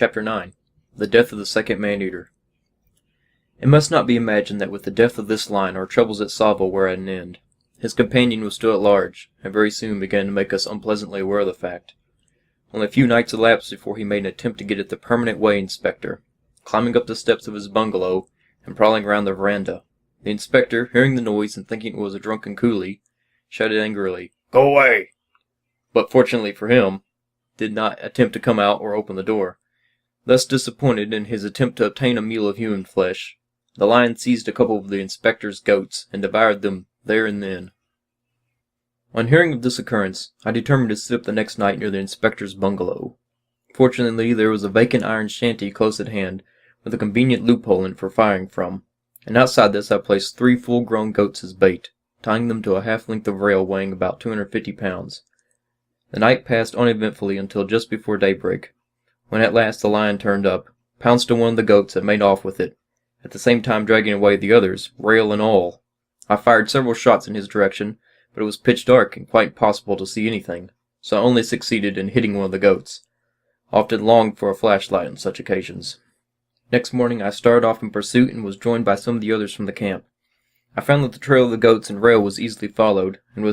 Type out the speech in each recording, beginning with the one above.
Chapter 9. The Death of the Second Man-Eater. It must not be imagined that with the death of this lion our troubles at Tsavo were at an end. His companion was still at large, and very soon began to make us unpleasantly aware of the fact. Only a few nights elapsed before he made an attempt to get at the permanent way inspector, climbing up the steps of his bungalow and prowling around the veranda. The inspector, hearing the noise and thinking it was a drunken coolie, shouted angrily, "Go away!" But fortunately for him, did not attempt to come out or open the door. Thus disappointed in his attempt to obtain a meal of human flesh, the lion seized a couple of the inspector's goats and devoured them there and then. On hearing of this occurrence, I determined to sit up the next night near the inspector's bungalow. Fortunately, there was a vacant iron shanty close at hand, with a convenient loophole in it for firing from, and outside this I placed 3 full-grown goats as bait, tying them to a half-length of rail weighing about 250 pounds. The night passed uneventfully until just before daybreak, when at last the lion turned up, pounced on one of the goats and made off with it, at the same time dragging away the others, rail and all. I fired several shots in his direction, but it was pitch dark and quite impossible to see anything, so I only succeeded in hitting one of the goats. I often longed for a flashlight on such occasions. Next morning I started off in pursuit and was joined by some of the others from the camp. I found that the trail of the goats and rail was easily followed, and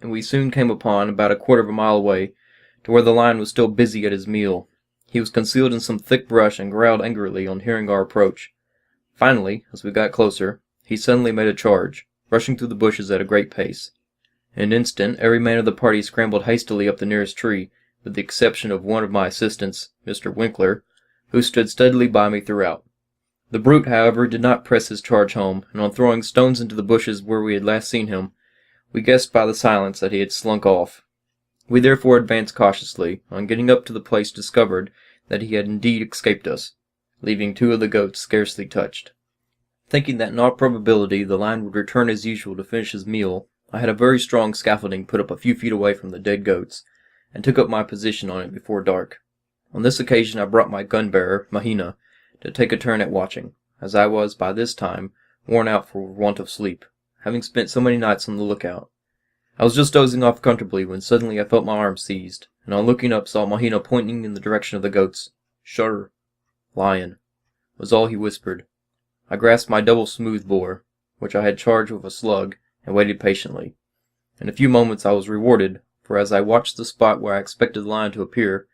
we soon came upon, about a quarter of a mile away, to where the lion was still busy at his meal. He was concealed in some thick brush and growled angrily on hearing our approach. Finally, as we got closer, he suddenly made a charge, rushing through the bushes at a great pace. In an instant, every man of the party scrambled hastily up the nearest tree, with the exception of one of my assistants, Mr. Winkler, who stood steadily by me throughout. The brute, however, did not press his charge home, and on throwing stones into the bushes where we had last seen him, we guessed by the silence that he had slunk off. We therefore advanced cautiously, on getting up to the place discovered that he had indeed escaped us, leaving 2 of the goats scarcely touched. Thinking that in all probability the lion would return as usual to finish his meal, I had a very strong scaffolding put up a few feet away from the dead goats, and took up my position on it before dark. On this occasion I brought my gun-bearer, Mahina, to take a turn at watching, as I was by this time worn out for want of sleep, having spent so many nights on the lookout. I was just dozing off comfortably when suddenly I felt my arm seized, and on looking up saw Mahina pointing in the direction of the goats. "Sure, lion," was all he whispered. I grasped my double smooth bore, which I had charged with a slug, and waited patiently. In a few moments I was rewarded, for as I watched the spot where I expected the lion to appear,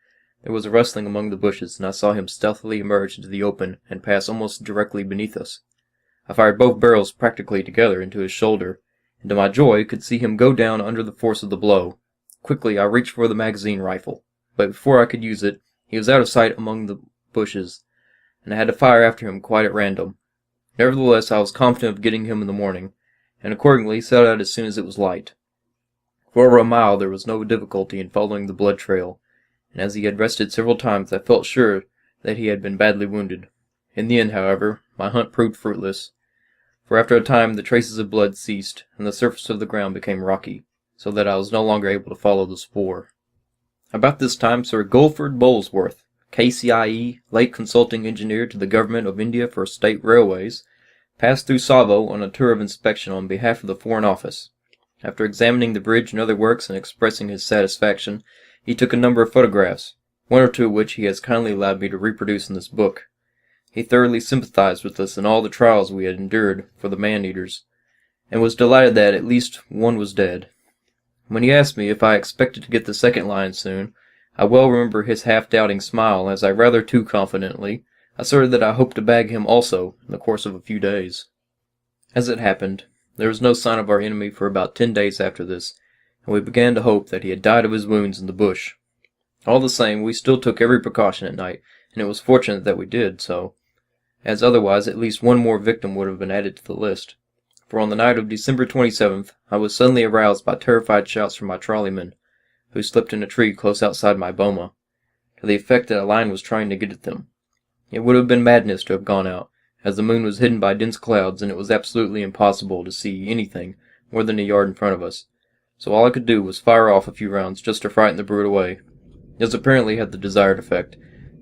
there was a rustling among the bushes, and I saw him stealthily emerge into the open and pass almost directly beneath us. I fired both barrels practically together into his shoulder, and to my joy could see him go down under the force of the blow. Quickly I reached for the magazine rifle, but before I could use it, he was out of sight among the bushes, and I had to fire after him quite at random. Nevertheless, I was confident of getting him in the morning, and accordingly set out as soon as it was light. For over a mile there was no difficulty in following the blood trail, and as he had rested several times I felt sure that he had been badly wounded. In the end, however, my hunt proved fruitless, for after a time the traces of blood ceased, and the surface of the ground became rocky, so that I was no longer able to follow the spoor. About this time Sir Guilford Bolesworth, KCIE, late consulting engineer to the Government of India for State Railways, passed through Tsavo on a tour of inspection on behalf of the Foreign Office. After examining the bridge and other works and expressing his satisfaction, he took a number of photographs, 1 or 2 of which he has kindly allowed me to reproduce in this book. He thoroughly sympathized with us in all the trials we had endured for the man-eaters, and was delighted that at least one was dead. When he asked me if I expected to get the second lion soon, I well remember his half-doubting smile as I rather too confidently asserted that I hoped to bag him also in the course of a few days. As it happened, there was no sign of our enemy for about 10 days after this, and we began to hope that he had died of his wounds in the bush. All the same, we still took every precaution at night, and it was fortunate that we did so, as otherwise at least one more victim would have been added to the list. For on the night of December 27th, I was suddenly aroused by terrified shouts from my trolleyman, who slept in a tree close outside my boma, to the effect that a lion was trying to get at them. It would have been madness to have gone out, as the moon was hidden by dense clouds and it was absolutely impossible to see anything more than a yard in front of us, so all I could do was fire off a few rounds just to frighten the brute away. This apparently had the desired effect,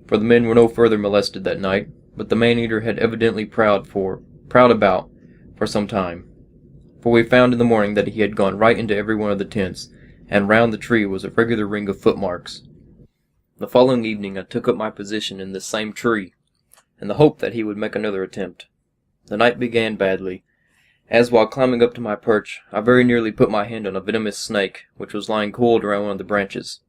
for the men were no further molested that night, but the man-eater had evidently prowled about for some time, for we found in the morning that he had gone right into every one of the tents, and round the tree was a regular ring of footmarks. The following evening I took up my position in this same tree, in the hope that he would make another attempt. The night began badly, as while climbing up to my perch, I very nearly put my hand on a venomous snake, which was lying coiled around one of the branches.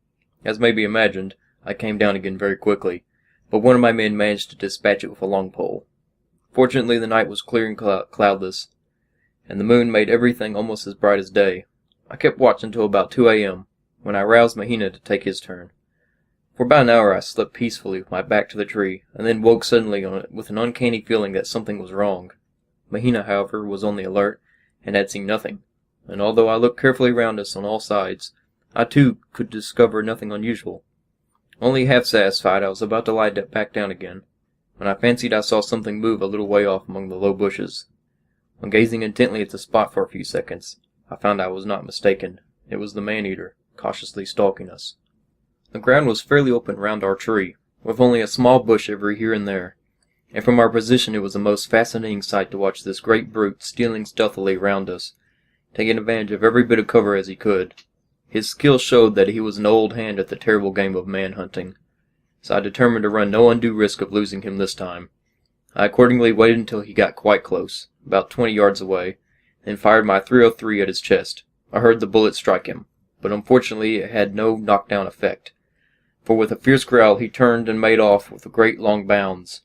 As may be imagined, I came down again very quickly, but one of my men managed to dispatch it with a long pole. Fortunately, the night was clear and cloudless, and the moon made everything almost as bright as day. I kept watch until about 2 a.m., when I roused Mahina to take his turn. For about an hour I slept peacefully with my back to the tree, and then woke suddenly with an uncanny feeling that something was wrong. Mahina, however, was on the alert, and had seen nothing, and although I looked carefully round us on all sides, I too could discover nothing unusual. Only half satisfied, I was about to lie back down again, when I fancied I saw something move a little way off among the low bushes. On gazing intently at the spot for a few seconds, I found I was not mistaken. It was the man-eater, cautiously stalking us. The ground was fairly open round our tree, with only a small bush every here and there, and from our position it was a most fascinating sight to watch this great brute stealing stealthily round us, taking advantage of every bit of cover as he could. His skill showed that he was an old hand at the terrible game of man-hunting, so I determined to run no undue risk of losing him this time. I accordingly waited until he got quite close, about 20 yards away, then fired my .303 at his chest. I heard the bullet strike him, but unfortunately it had no knockdown effect, for with a fierce growl he turned and made off with great long bounds.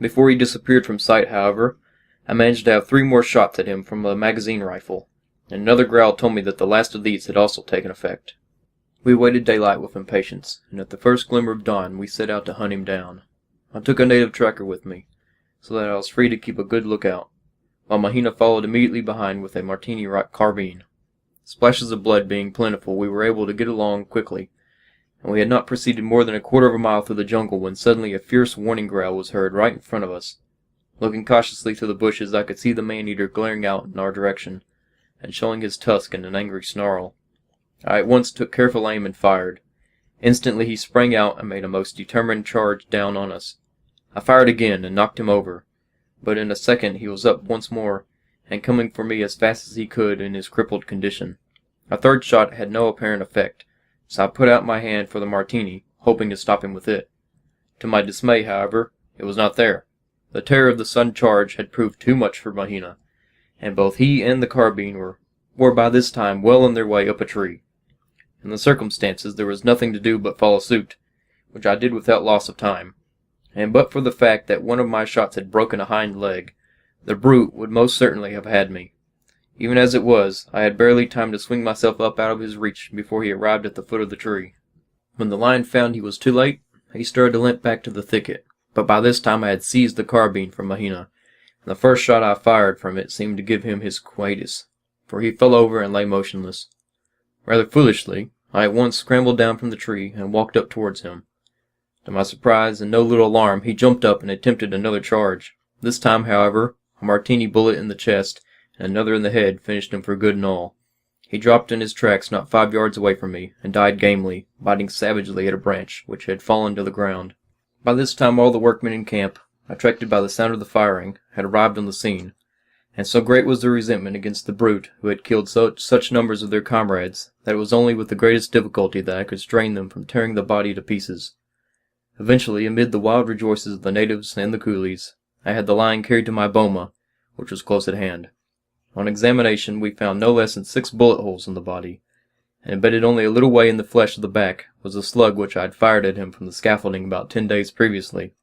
Before he disappeared from sight, however, I managed to have 3 more shots at him from a magazine rifle, and another growl told me that the last of these had also taken effect. We waited daylight with impatience, and at the first glimmer of dawn we set out to hunt him down. I took a native tracker with me, so that I was free to keep a good lookout, while Mahina followed immediately behind with a Martini carbine. Splashes of blood being plentiful, we were able to get along quickly, and we had not proceeded more than a quarter of a mile through the jungle when suddenly a fierce warning growl was heard right in front of us. Looking cautiously through the bushes, I could see the man-eater glaring out in our direction, and showing his tusk in an angry snarl. I at once took careful aim and fired. Instantly he sprang out and made a most determined charge down on us. I fired again and knocked him over, but in a second he was up once more, and coming for me as fast as he could in his crippled condition. A third shot had no apparent effect, so I put out my hand for the Martini, hoping to stop him with it. To my dismay, however, it was not there. The terror of the sudden charge had proved too much for Mahina, and both he and the carbine were by this time well on their way up a tree. In the circumstances there was nothing to do but follow suit, which I did without loss of time, and but for the fact that one of my shots had broken a hind leg, the brute would most certainly have had me. Even as it was, I had barely time to swing myself up out of his reach before he arrived at the foot of the tree. When the lion found he was too late, he started to limp back to the thicket, but by this time I had seized the carbine from Mahina, and the first shot I fired from it seemed to give him his quietus, for he fell over and lay motionless. Rather foolishly, I at once scrambled down from the tree and walked up towards him. To my surprise and no little alarm, he jumped up and attempted another charge. This time, however, a Martini bullet in the chest and another in the head finished him for good and all. He dropped in his tracks not 5 yards away from me, and died gamely, biting savagely at a branch which had fallen to the ground. By this time all the workmen in camp, attracted by the sound of the firing, had arrived on the scene, and so great was their resentment against the brute who had killed such numbers of their comrades, that it was only with the greatest difficulty that I could restrain them from tearing the body to pieces. Eventually, amid the wild rejoicings of the natives and the coolies, I had the lion carried to my boma, which was close at hand. On examination, we found no less than 6 bullet holes in the body, and embedded only a little way in the flesh of the back was a slug which I had fired at him from the scaffolding about 10 days previously.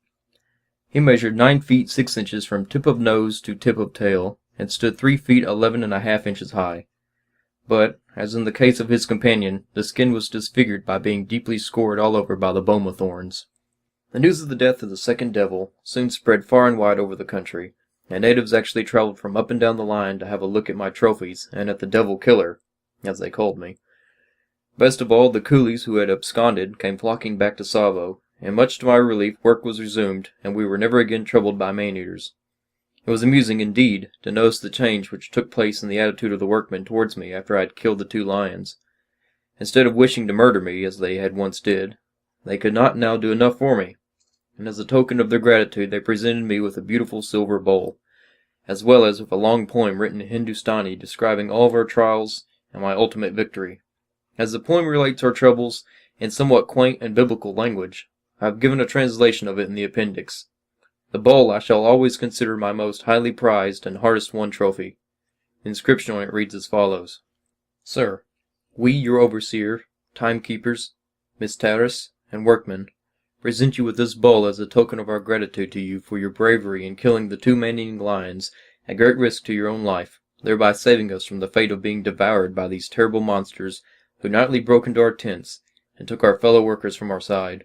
He measured 9 feet 6 inches from tip of nose to tip of tail, and stood 3 feet 11½ inches high. But, as in the case of his companion, the skin was disfigured by being deeply scored all over by the boma thorns. The news of the death of the second devil soon spread far and wide over the country, and natives actually traveled from up and down the line to have a look at my trophies and at the devil killer, as they called me. Best of all, the coolies who had absconded came flocking back to Tsavo, and much to my relief work was resumed, and we were never again troubled by man-eaters. It was amusing, indeed, to notice the change which took place in the attitude of the workmen towards me after I had killed the 2 lions. Instead of wishing to murder me, as they had once did, they could not now do enough for me, and as a token of their gratitude they presented me with a beautiful silver bowl, as well as with a long poem written in Hindustani describing all of our trials and my ultimate victory. As the poem relates our troubles, in somewhat quaint and biblical language. I have given a translation of it in the appendix. The bowl I shall always consider my most highly prized and hardest won trophy. The inscription on it reads as follows: Sir, we, your overseer, timekeepers, mistress, and workmen, present you with this bowl as a token of our gratitude to you for your bravery in killing the 2 man-eating lions at great risk to your own life, thereby saving us from the fate of being devoured by these terrible monsters who nightly broke into our tents and took our fellow workers from our side.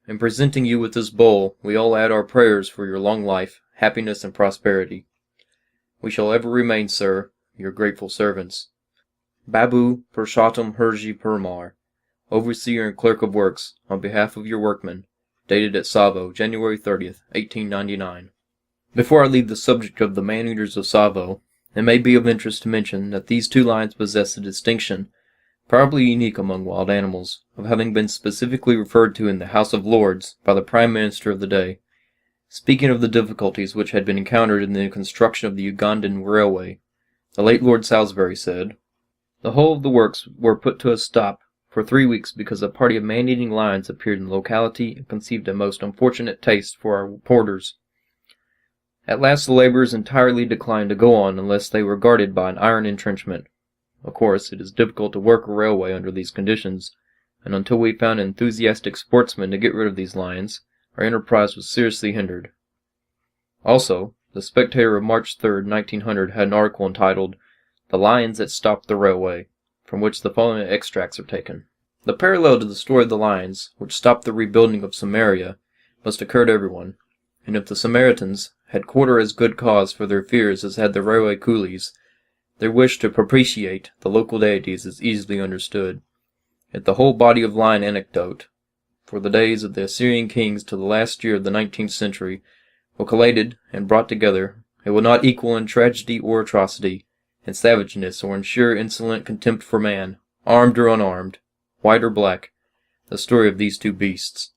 In presenting you with this bowl, we all add our prayers for your long life, happiness, and prosperity. We shall ever remain, sir, your grateful servants. Babu Purushottam Herji Permar, Overseer and Clerk of Works, on behalf of your workmen, dated at Tsavo, January 30th, 1899. Before I leave the subject of the man-eaters of Tsavo, it may be of interest to mention that these 2 lions possess the distinction, probably unique among wild animals, of having been specifically referred to in the House of Lords by the Prime Minister of the day. Speaking of the difficulties which had been encountered in the construction of the Ugandan railway, the late Lord Salisbury said, "The whole of the works were put to a stop for 3 weeks because a party of man-eating lions appeared in the locality and conceived a most unfortunate taste for our porters. At last the laborers entirely declined to go on unless they were guarded by an iron entrenchment. Of course, it is difficult to work a railway under these conditions, and until we found enthusiastic sportsmen to get rid of these lions, our enterprise was seriously hindered." Also, the Spectator of March 3rd, 1900 had an article entitled, "The Lions That Stopped the Railway," from which the following extracts are taken. The parallel to the story of the lions, which stopped the rebuilding of Samaria, must occur to everyone, and if the Samaritans had quarter as good cause for their fears as had the railway coolies, their wish to propitiate the local deities is easily understood. If the whole body of lion anecdote, for the days of the Assyrian kings to the last year of the 19th century, were collated and brought together, it will not equal in tragedy or atrocity, in savageness or in sheer insolent contempt for man, armed or unarmed, white or black, the story of these 2 beasts.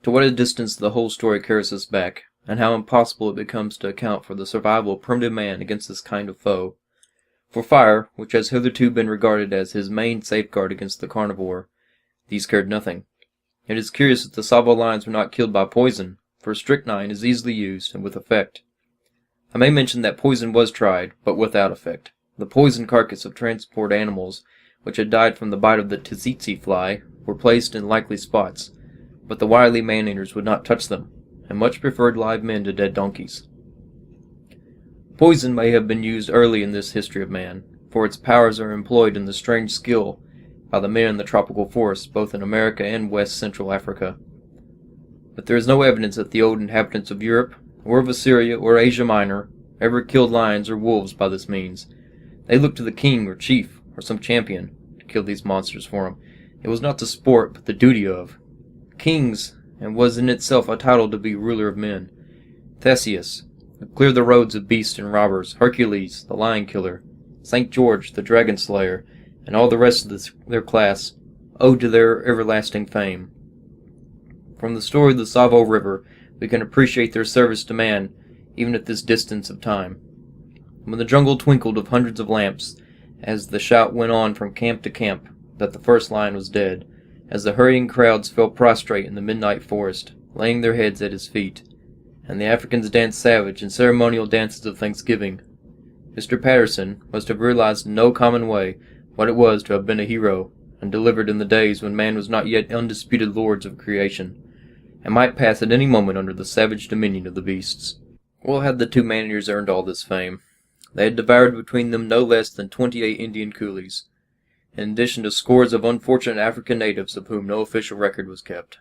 To what a distance the whole story carries us back, and how impossible it becomes to account for the survival of primitive man against this kind of foe. For fire, which has hitherto been regarded as his main safeguard against the carnivore, these cared nothing. It is curious that the Tsavo lions were not killed by poison, for strychnine is easily used and with effect. I may mention that poison was tried, but without effect. The poisoned carcass of transport animals, which had died from the bite of the tsetse fly, were placed in likely spots, but the wily man-eaters would not touch them, and much preferred live men to dead donkeys. Poison may have been used early in this history of man, for its powers are employed in the strange skill by the men in the tropical forests both in America and West Central Africa. But there is no evidence that the old inhabitants of Europe, or of Assyria or Asia Minor, ever killed lions or wolves by this means. They looked to the king or chief, or some champion, to kill these monsters for them. It was not the sport, but the duty of kings, and was in itself a title to be ruler of men. Theseus, who cleared the roads of beasts and robbers, Hercules, the lion killer, St. George, the dragon slayer, and all the rest of their class, owed to their everlasting fame. From the story of the Tsavo River, we can appreciate their service to man, even at this distance of time. When the jungle twinkled with hundreds of lamps, as the shout went on from camp to camp that the first lion was dead, as the hurrying crowds fell prostrate in the midnight forest, laying their heads at his feet, and the Africans danced savage and ceremonial dances of thanksgiving, Mr. Patterson must have realized in no common way what it was to have been a hero, and delivered in the days when man was not yet undisputed lords of creation, and might pass at any moment under the savage dominion of the beasts. Well had the 2 man-eaters earned all this fame. They had devoured between them no less than 28 Indian coolies, in addition to scores of unfortunate African natives of whom no official record was kept.